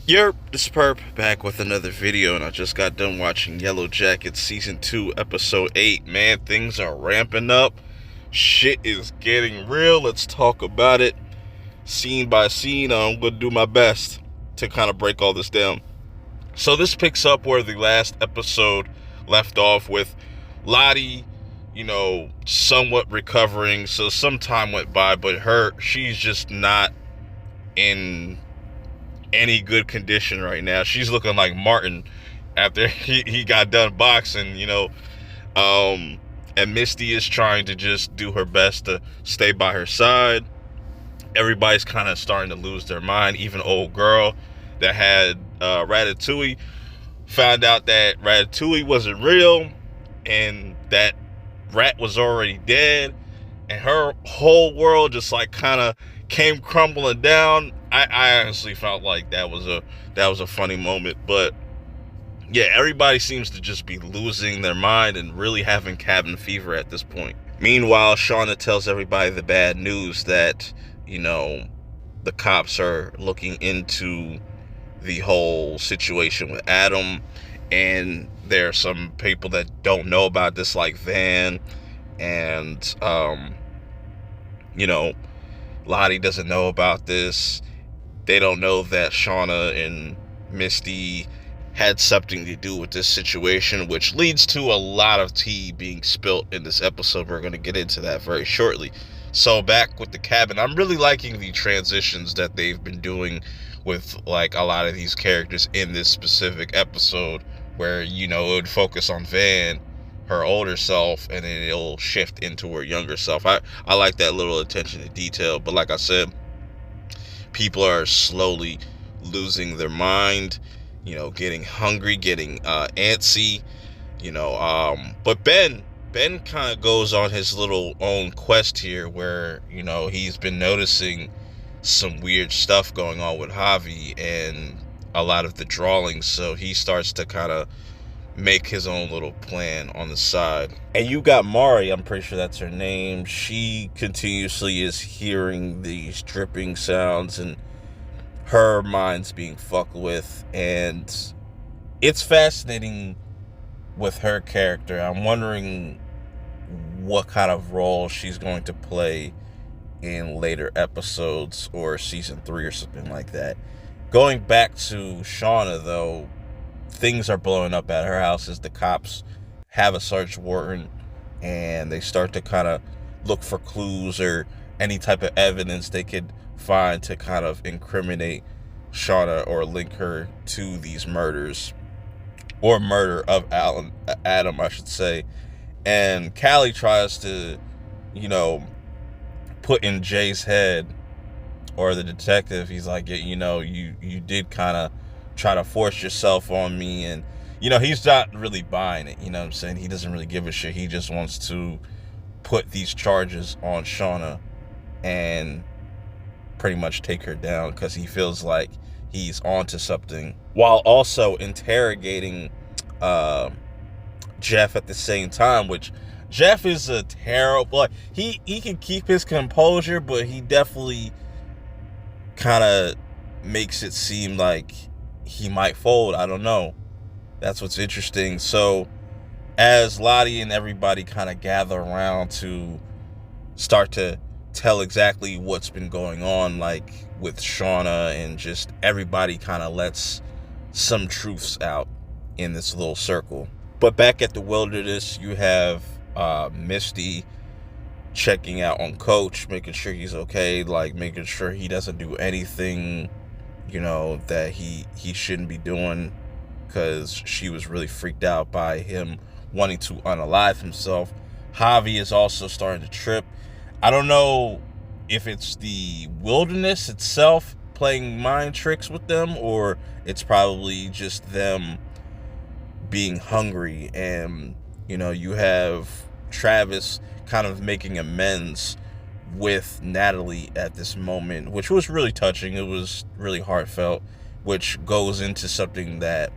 Yerp, this is Perp back with another video, and I just got done watching Yellowjackets Season 2, Episode 8. Man, things are ramping up. Shit is getting real. Let's talk about it scene by scene. I'm going to do my best to kind of break all this down. So this picks up where the last episode left off with Lottie, somewhat recovering. So some time went by, but she's just not in any good condition right now. She's looking like Martin after he got done boxing, and Misty is trying to just do her best to stay by her side. Everybody's kind of starting to lose their mind. Even old girl that had Ratatouille found out that Ratatouille wasn't real and that Rat was already dead, and her whole world just like kind of came crumbling down. I honestly felt like that was a funny moment. But yeah, everybody seems to just be losing their mind and really having cabin fever at this point. Meanwhile, Shauna tells everybody the bad news that, the cops are looking into the whole situation with Adam, and there are some people that don't know about this, like Van, and Lottie doesn't know about this. They don't know that Shauna and Misty had something to do with this situation, which leads to a lot of tea being spilt in this episode. We're going to get into that very shortly. So back with the cabin, I'm really liking the transitions that they've been doing with like a lot of these characters in this specific episode, where it would focus on Van, her older self, and then it'll shift into her younger self. I like that little attention to detail. But like I said, people are slowly losing their mind, getting hungry, getting antsy, but Ben kind of goes on his little own quest here, where he's been noticing some weird stuff going on with Javi and a lot of the drawings. So he starts to kind of make his own little plan on the side. And you got Mari, I'm pretty sure that's her name. She continuously is hearing these dripping sounds, and her mind's being fucked with. And it's fascinating with her character. I'm wondering what kind of role she's going to play in later episodes or season 3 or something like that. Going back to Shauna, though, things are blowing up at her house as the cops have a search warrant, and they start to kind of look for clues or any type of evidence they could find to kind of incriminate Shauna or link her to these murders, or murder of Adam, I should say. And Callie tries to, put in Jay's head, or the detective. He's like, you did kind of try to force yourself on me. And he's not really buying it. You know what I'm saying? He doesn't really give a shit. He just wants to put these charges on Shauna and pretty much take her down, because he feels like he's onto something, while also interrogating Jeff at the same time. Which Jeff is a terrible, he can keep his composure, but he definitely kind of makes it seem like he might fold. I don't know. That's what's interesting. So as Lottie and everybody kind of gather around to start to tell exactly what's been going on, like with Shauna, and just everybody kind of lets some truths out in this little circle. But back at the wilderness, you have Misty checking out on Coach, making sure he's okay, like making sure he doesn't do anything, that he shouldn't be doing, because she was really freaked out by him wanting to unalive himself. Javi is also starting to trip. I don't know if it's the wilderness itself playing mind tricks with them, or it's probably just them being hungry. And you have Travis kind of making amends with Natalie at this moment, which was really touching. It was really heartfelt, which goes into something that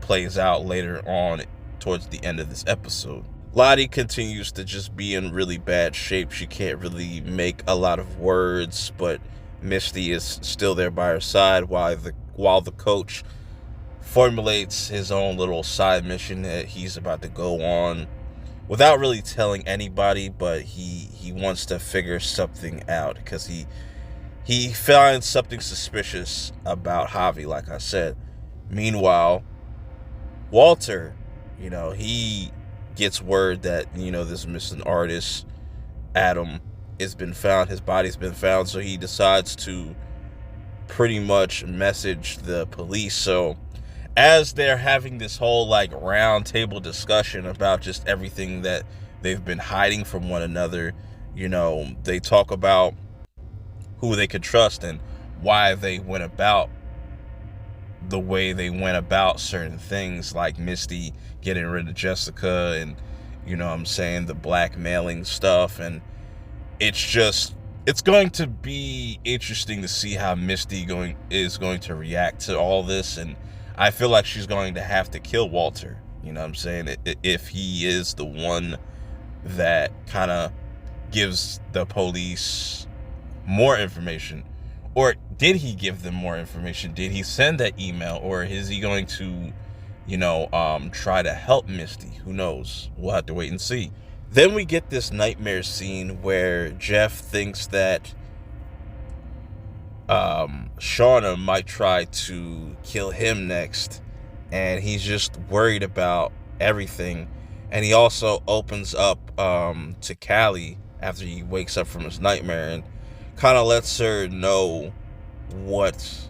plays out later on towards the end of this episode. Lottie continues to just be in really bad shape. She can't really make a lot of words, but Misty is still there by her side while the coach formulates his own little side mission that he's about to go on without really telling anybody, but he wants to figure something out because he finds something suspicious about Javi, like I said. Meanwhile, Walter, he gets word that, this missing artist, Adam, has been found. His body's been found, so he decides to pretty much message the police. So as they're having this whole like round table discussion about just everything that they've been hiding from one another, they talk about who they could trust and why they went about the way they went about certain things, like Misty getting rid of Jessica and, the blackmailing stuff. And it's going to be interesting to see how Misty is going to react to all this. And I feel like she's going to have to kill Walter, if he is the one that kind of gives the police more information. Or did he give them more information? Did he send that email? Or is he going to, try to help Misty? Who knows? We'll have to wait and see. Then we get this nightmare scene where Jeff thinks that Shauna might try to kill him next, and he's just worried about everything. And he also opens up to Callie after he wakes up from his nightmare and kind of lets her know what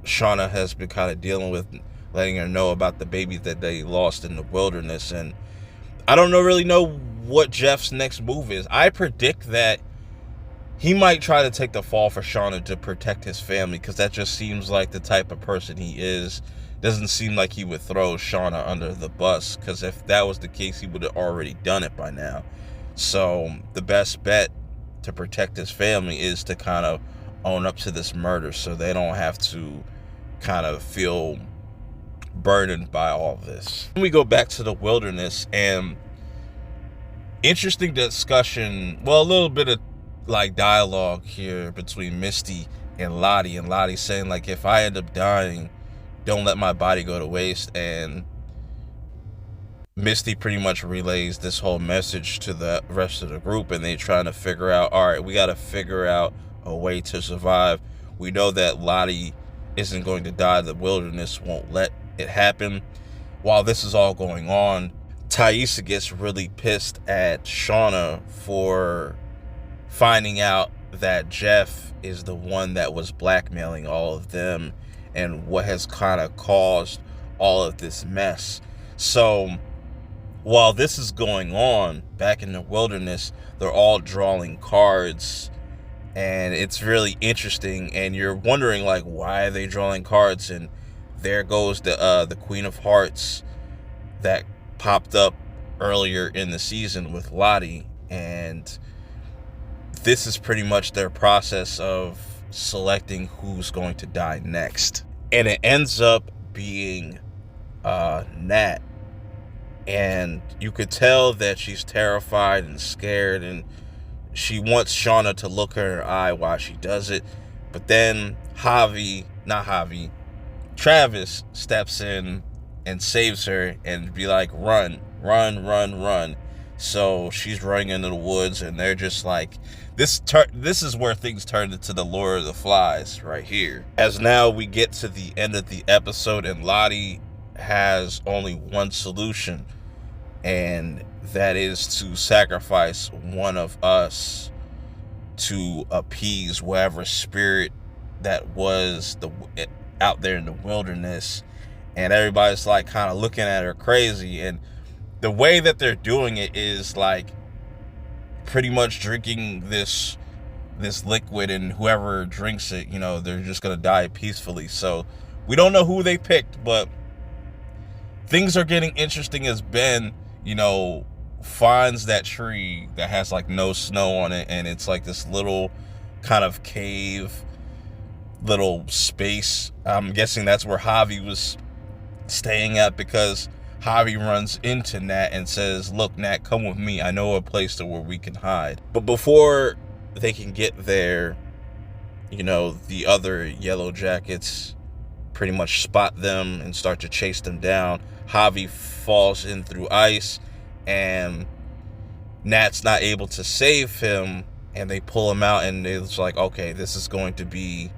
Shauna has been kind of dealing with, letting her know about the baby that they lost in the wilderness. And I don't really know what Jeff's next move is. I predict that he might try to take the fall for Shauna to protect his family, because that just seems like the type of person he is. Doesn't seem like he would throw Shauna under the bus, because if that was the case, he would have already done it by now. So the best bet to protect his family is to kind of own up to this murder, so they don't have to kind of feel burdened by all this. We go back to the wilderness, and interesting discussion, well, a little bit of like dialogue here between Misty and Lottie, saying like, if I end up dying, don't let my body go to waste. And Misty pretty much relays this whole message to the rest of the group, and they're trying to figure out, all right, we got to figure out a way to survive. We know that Lottie isn't going to die. The wilderness won't let it happen. While this is all going on, Taissa gets really pissed at Shauna for finding out that Jeff is the one that was blackmailing all of them and what has kind of caused all of this mess. So while this is going on back in the wilderness, they're all drawing cards, and it's really interesting. And you're wondering, like, why are they drawing cards? And there goes the Queen of Hearts that popped up earlier in the season with Lottie, and this is pretty much their process of selecting who's going to die next. And it ends up being Nat. And you could tell that she's terrified and scared, and she wants Shauna to look her in her eye while she does it. But then Travis steps in and saves her and be like, run. So she's running into the woods, and they're just like, this is where things turned into the Lord of the Flies right here. As now we get to the end of the episode, and Lottie has only one solution, and that is to sacrifice one of us to appease whatever spirit that was out there in the wilderness. And everybody's like kind of looking at her crazy, and the way that they're doing it is like pretty much drinking this liquid, and whoever drinks it, they're just gonna die peacefully. So we don't know who they picked, but things are getting interesting as Ben, finds that tree that has like no snow on it, and it's like this little kind of cave, little space. I'm guessing that's where Javi was staying at, because Javi runs into Nat and says, look, Nat, come with me. I know a place where we can hide. But before they can get there, the other Yellowjackets pretty much spot them and start to chase them down. Javi falls in through ice, and Nat's not able to save him, and they pull him out, and it's like, okay, this is going to be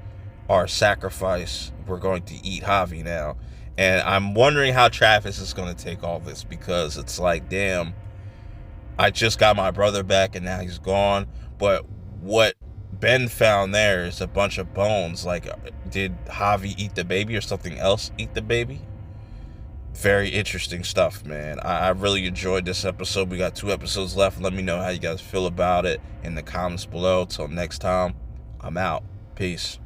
our sacrifice. We're going to eat Javi now. And I'm wondering how Travis is going to take all this, because it's like, damn, I just got my brother back and now he's gone. But what Ben found there is a bunch of bones. Like, did Javi eat the baby or something else eat the baby? Very interesting stuff, man. I really enjoyed this episode. We got 2 episodes left. Let me know how you guys feel about it in the comments below. Till next time, I'm out. Peace.